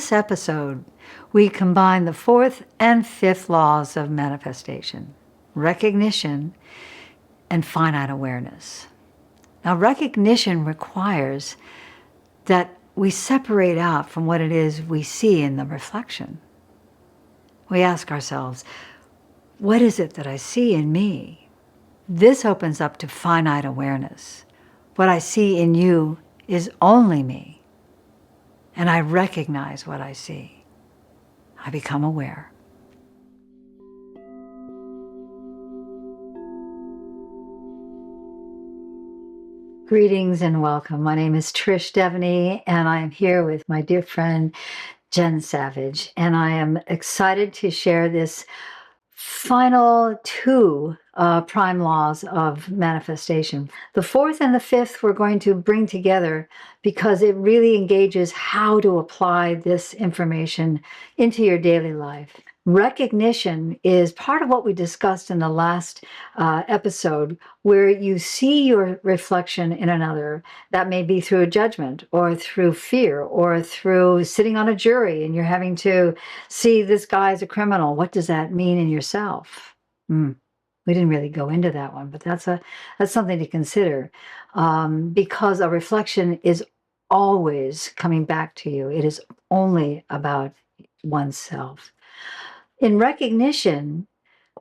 this episode, we combine the fourth and fifth laws of manifestation, recognition and finite awareness. Now, recognition requires that we separate out from what it is we see in the reflection. We ask ourselves, what is it that I see in me? This opens up to finite awareness. What I see in you is only me. And I recognize what I see. I become aware. Greetings and welcome. My name is Tryshe Dhevney, and I am here with my dear friend, Jenn Savage. And I am excited to share this final two prime laws of manifestation. The fourth and the fifth we're going to bring together because it really engages how to apply this information into your daily life. Recognition is part of what we discussed in the last episode, where you see your reflection in another. That may be through a judgment or through fear or through sitting on a jury and you're having to see this guy as a criminal. What does that mean in yourself? We didn't really go into that one, but that's something to consider, because a reflection is always coming back to you. It is only about oneself. In recognition,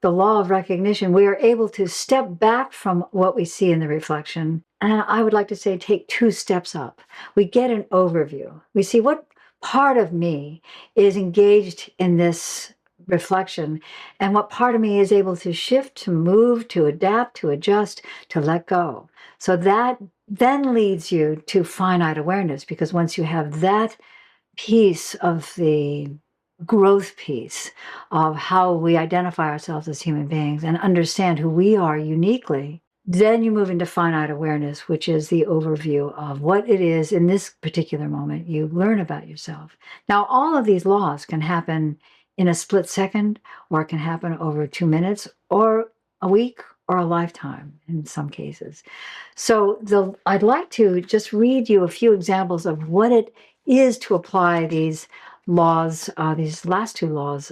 the law of recognition, we are able to step back from what we see in the reflection. And I would like to say, take two steps up. We get an overview. We see what part of me is engaged in this reflection and what part of me is able to shift, to move, to adapt, to adjust, to let go. So that then leads you to finite awareness, because once you have that piece of the growth piece of how we identify ourselves as human beings and understand who we are uniquely, then you move into finite awareness, which is the overview of what it is in this particular moment you learn about yourself. Now, all of these laws can happen in a split second, or it can happen over 2 minutes, or a week, or a lifetime in some cases. So I'd like to just read you a few examples of what it is to apply these laws, these last two laws.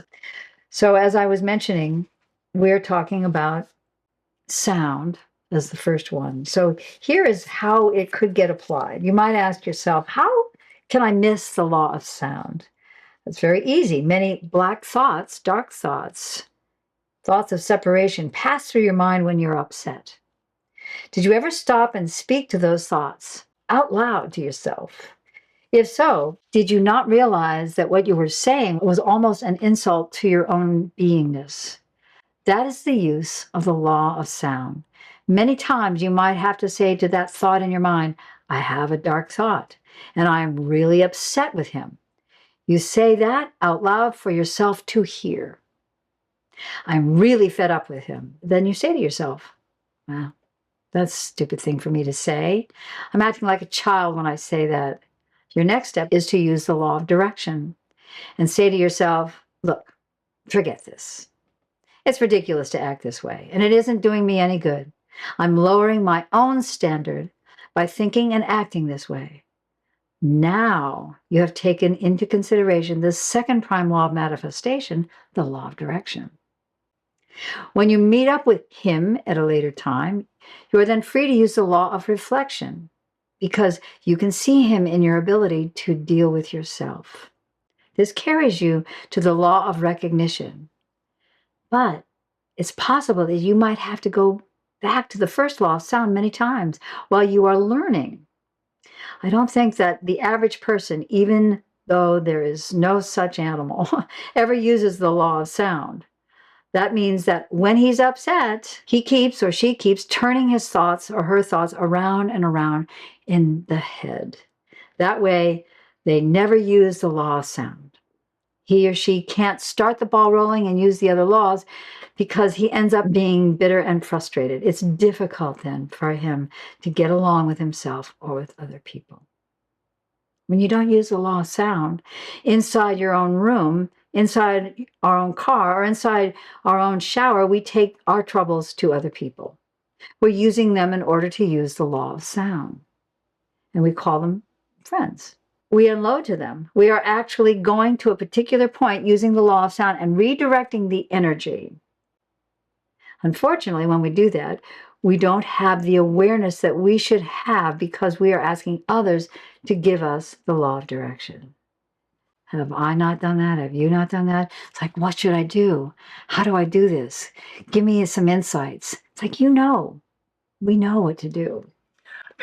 So as I was mentioning, we're talking about sound as the first one. So here is how it could get applied. You might ask yourself, how can I miss the law of sound? It's very easy. Many black thoughts, dark thoughts, thoughts of separation pass through your mind when you're upset. Did you ever stop and speak to those thoughts out loud to yourself? If so, did you not realize that what you were saying was almost an insult to your own beingness? That is the use of the law of sound. Many times you might have to say to that thought in your mind, I have a dark thought, and I am really upset with him. You say that out loud for yourself to hear. I'm really fed up with him. Then you say to yourself, well, that's a stupid thing for me to say. I'm acting like a child when I say that. Your next step is to use the law of direction and say to yourself, look, forget this. It's ridiculous to act this way, and it isn't doing me any good. I'm lowering my own standard by thinking and acting this way. Now you have taken into consideration the second prime law of manifestation, the law of direction. When you meet up with him at a later time, you are then free to use the law of reflection, because you can see him in your ability to deal with yourself. This carries you to the law of recognition. But it's possible that you might have to go back to the first law of sound many times while you are learning. I don't think that the average person, even though there is no such animal, ever uses the law of sound. That means that when he's upset, he keeps or she keeps turning his thoughts or her thoughts around and around in the head. That way, they never use the law of sound. He or she can't start the ball rolling and use the other laws because he ends up being bitter and frustrated. It's difficult then for him to get along with himself or with other people. When you don't use the law of sound inside your own room, inside our own car, or inside our own shower, we take our troubles to other people. We're using them in order to use the law of sound. And we call them friends. we unload to them. We are actually going to a particular point using the law of sound and redirecting the energy. Unfortunately, when we do that, we don't have the awareness that we should have because we are asking others to give us the law of direction. Have I not done that? Have you not done that? It's like, what should I do? How do I do this? Give me some insights. It's like, we know what to do.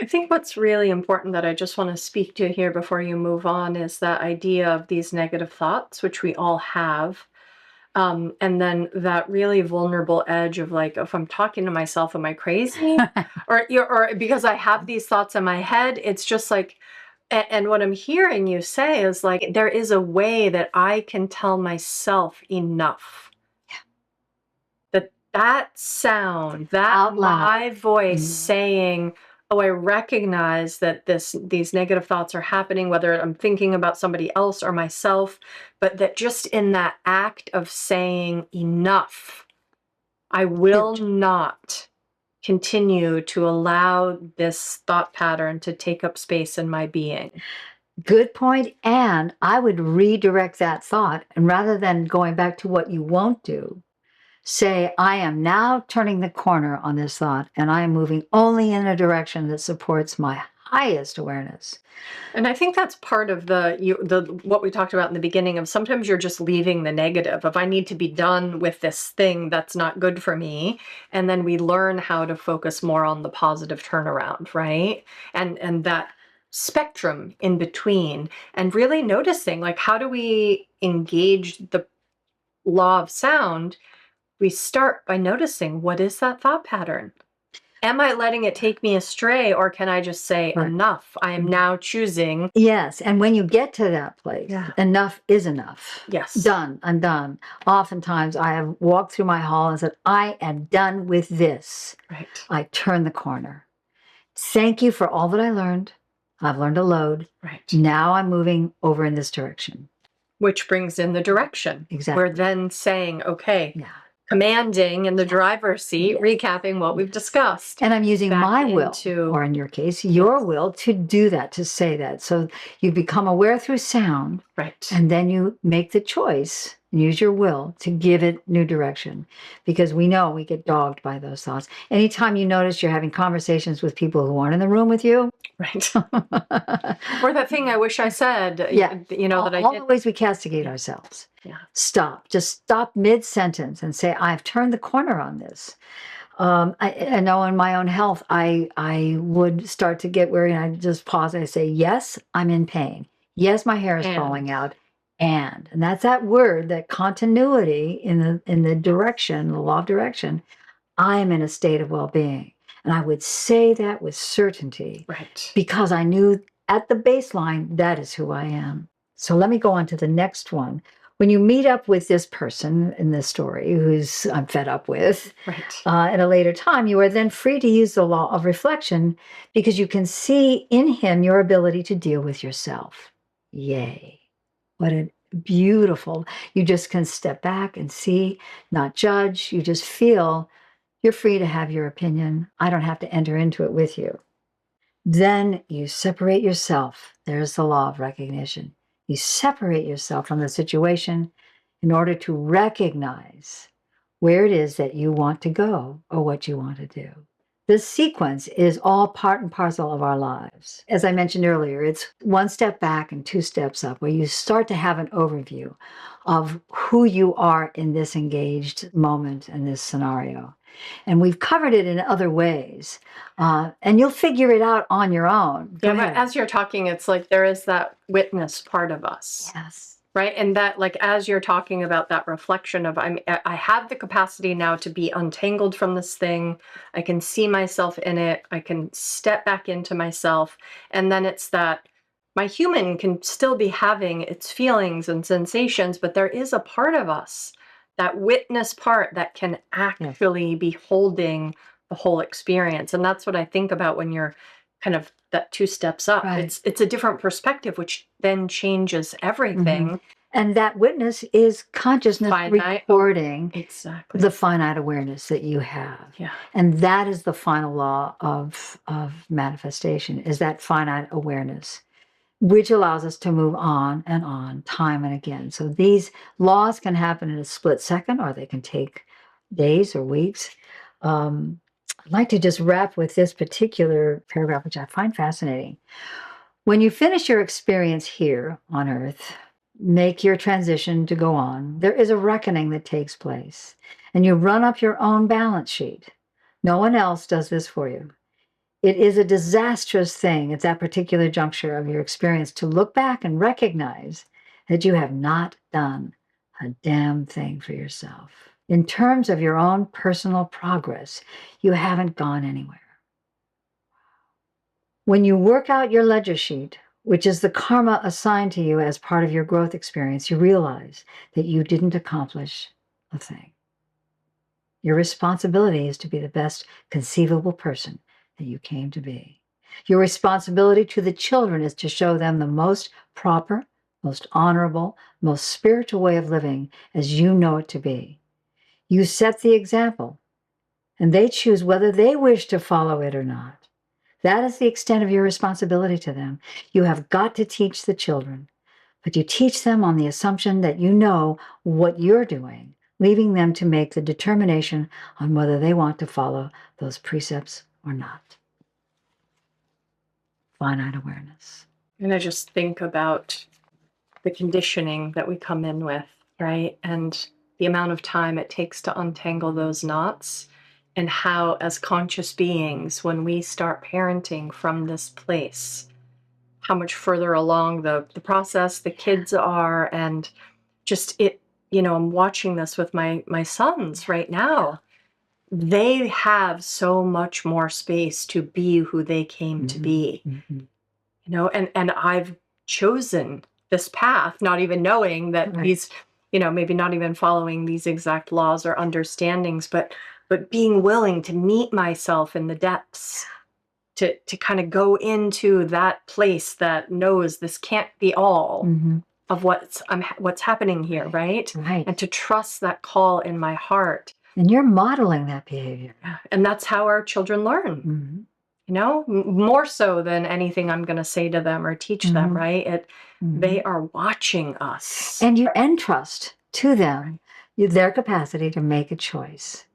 I think what's really important that I just want to speak to here before you move on is that idea of these negative thoughts, which we all have. And then that really vulnerable edge of like, if I'm talking to myself, am I crazy? or because I have these thoughts in my head, it's just like, and what I'm hearing you say is like, there is a way that I can tell myself enough. That sound, that Out loud. my voice saying, oh, I recognize that these negative thoughts are happening, whether I'm thinking about somebody else or myself, but that just in that act of saying enough, I will not continue to allow this thought pattern to take up space in my being. Good point. And I would redirect that thought. And rather than going back to what you won't do, say, I am now turning the corner on this thought, and I am moving only in a direction that supports my highest awareness. And I think that's part of what we talked about in the beginning of sometimes you're just leaving the negative of I need to be done with this thing that's not good for me. And then we learn how to focus more on the positive turnaround, right? And that spectrum in between and really noticing like how do we engage the law of sound? We start by noticing what is that thought pattern? Am I letting it take me astray, or can I just say enough? I am now choosing. Yes. And when you get to that place, enough is enough. Yes. Done. I'm done. Oftentimes I have walked through my hall and said, I am done with this. Right. I turn the corner. Thank you for all that I learned. I've learned a load. Right. Now I'm moving over in this direction. Which brings in the direction. Exactly. We're then saying, okay, commanding in the driver's seat, recapping what we've discussed. And I'm using my will, or in your case, your will, to do that, to say that. So you become aware through sound. Right. And then you make the choice, use your will to give it new direction. Because we know we get dogged by those thoughts. Anytime you notice you're having conversations with people who aren't in the room with you. Right. Or that thing I wish I said, that I did. All the ways we castigate ourselves. Yeah. Stop. Just stop mid-sentence and say, I've turned the corner on this. I know in my own health, I would start to get weary and I just pause and I say, yes, I'm in pain. Yes, my hair is falling out. And that's that word, that continuity in the direction, the law of direction. I am in a state of well-being. And I would say that with certainty. Right. Because I knew at the baseline, that is who I am. So let me go on to the next one. When you meet up with this person in this story, who's I'm fed up with, at a later time, you are then free to use the law of reflection because you can see in him your ability to deal with yourself. Yay. What a beautiful, you just can step back and see, not judge. You just feel you're free to have your opinion. I don't have to enter into it with you. Then you separate yourself. There's the law of recognition. You separate yourself from the situation in order to recognize where it is that you want to go or what you want to do. This sequence is all part and parcel of our lives. As I mentioned earlier, it's one step back and two steps up, where you start to have an overview of who you are in this engaged moment and this scenario. And we've covered it in other ways. And you'll figure it out on your own. Yeah, but as you're talking, it's like there is that witness part of us. Yes. Right. And that, like, as you're talking about that reflection of, I have the capacity now to be untangled from this thing. I can see myself in it. I can step back into myself. And then it's that my human can still be having its feelings and sensations, but there is a part of us, that witness part, that can actually be holding the whole experience. And that's what I think about when you're kind of that two steps up. Right. It's a different perspective, which then changes everything. Mm-hmm. And that witness is consciousness recording the finite awareness that you have. Yeah. And that is the final law of manifestation, is that finite awareness. which allows us to move on and on, time and again. So these laws can happen in a split second, or they can take days or weeks. I'd like to just wrap with this particular paragraph, which I find fascinating. When you finish your experience here on Earth, make your transition to go on, there is a reckoning that takes place, and you run up your own balance sheet. No one else does this for you. It is a disastrous thing at that particular juncture of your experience to look back and recognize that you have not done a damn thing for yourself. In terms of your own personal progress, you haven't gone anywhere. When you work out your ledger sheet, which is the karma assigned to you as part of your growth experience, you realize that you didn't accomplish a thing. Your responsibility is to be the best conceivable person that you came to be. Your responsibility to the children is to show them the most proper, most honorable, most spiritual way of living as you know it to be. You set the example, and they choose whether they wish to follow it or not. That is the extent of your responsibility to them. You have got to teach the children, but you teach them on the assumption that you know what you're doing, leaving them to make the determination on whether they want to follow those precepts or not. Finite awareness. And I just think about the conditioning that we come in with, right? And the amount of time it takes to untangle those knots, and how, as conscious beings, when we start parenting from this place, how much further along the process the kids are. And just it, I'm watching this with my sons right now. They have so much more space to be who they came to be. And I've chosen this path, not even knowing that these, maybe not even following these exact laws or understandings, but being willing to meet myself in the depths, to kind of go into that place that knows this can't be all of what's happening here, right? And to trust that call in my heart. And you're modeling that behavior. And that's how our children learn. More so than anything I'm going to say to them or teach them, right? They are watching us. And you entrust to them their capacity to make a choice.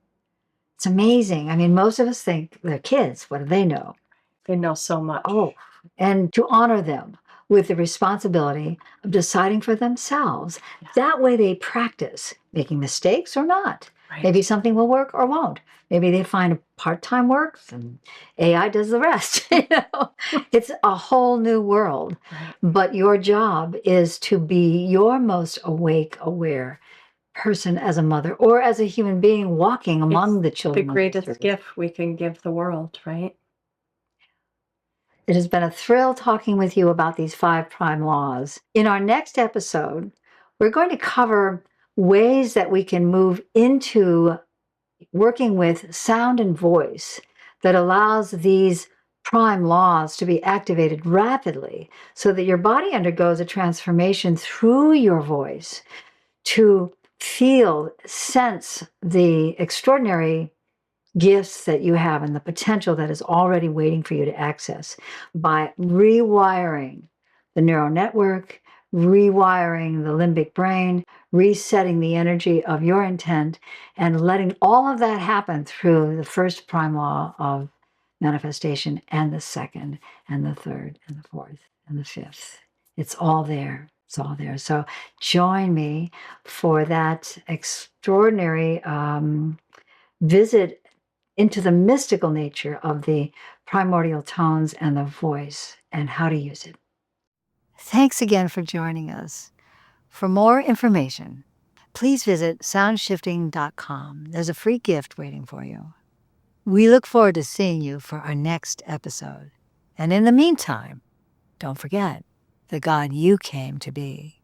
It's amazing. I mean, most of us think they're kids. What do they know? They know so much. Oh, and to honor them with the responsibility of deciding for themselves. That way they practice making mistakes or not. Maybe something will work or won't. Maybe they find a part-time works and AI does the rest. It's a whole new world. But your job is to be your most awake, aware person as a mother or as a human being walking among the children. The greatest gift we can give the world, right? It has been a thrill talking with you about these 5 prime laws. In our next episode, we're going to cover ways that we can move into working with sound and voice that allows these prime laws to be activated rapidly so that your body undergoes a transformation through your voice to feel, sense the extraordinary gifts that you have and the potential that is already waiting for you to access by rewiring the neural network, rewiring the limbic brain, resetting the energy of your intent, and letting all of that happen through the first prime law of manifestation and the second and the third and the fourth and the fifth. It's all there. It's all there. So join me for that extraordinary visit into the mystical nature of the primordial tones and the voice and how to use it. Thanks again for joining us. For more information, please visit soundshifting.com. There's a free gift waiting for you. We look forward to seeing you for our next episode. And in the meantime, don't forget the God you came to be.